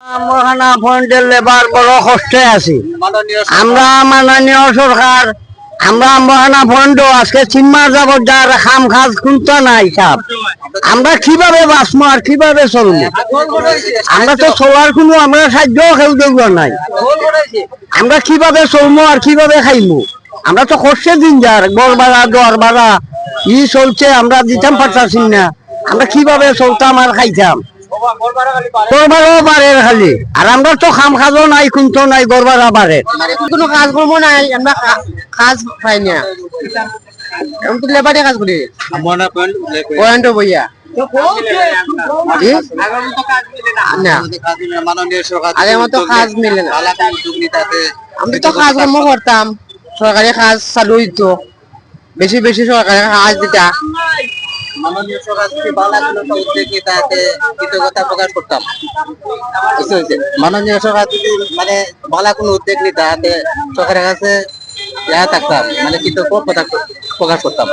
মহানা ফন্ডের labour বড় কষ্টে আছি। আমরা মাননীয় সরকার, আমরা মহানা ফন্ড আজকে 3 মাস যাবত যার খাম খাজ খুঁজতে নাই সাপ, আমরা কিভাবে বাঁচবো আর কিভাবে চলবো? আমরা তো চলার কোনো আমরা সাহায্য কেউ দেখব নাই। আমরা কিভাবে চলবো আর কিভাবে খাইবো? আমরা তো কষ্টে দিন যার গড় ভাড়া দর ভাড়া ই চলছে, আমরা দিতাম পারতাছি না। আমরা কিভাবে চলতাম আর খাইতাম? গড়বারও বাড়ে খালি, আর আমরা তো খাম খাজও নাই, খুনতো নাই, গড়বারা বাড়ে কোনো কাজ কর্ম নাই, আমরা কাজ পাই না। আমি তো লেবারে কাজ করি পয়েন্ট বইয়া আগে মতো কাজ মিলে না। আমি তো কাজ কর্ম করতাম, সরকারি কাজ চালু হইতো, বেশি বেশি সরকারি কাজ দিতা। মাননীয় সরকার থেকে ভালো কোনো উদ্যোগ নিতে কৃতজ্ঞতা প্রকাশ করতাম। মাননীয় সরকার যদি মানে ভালো কোনো উদ্যোগ নিতে সরকারের কাছে থাকতাম, মানে কৃতজ্ঞতা প্রকাশ করতাম।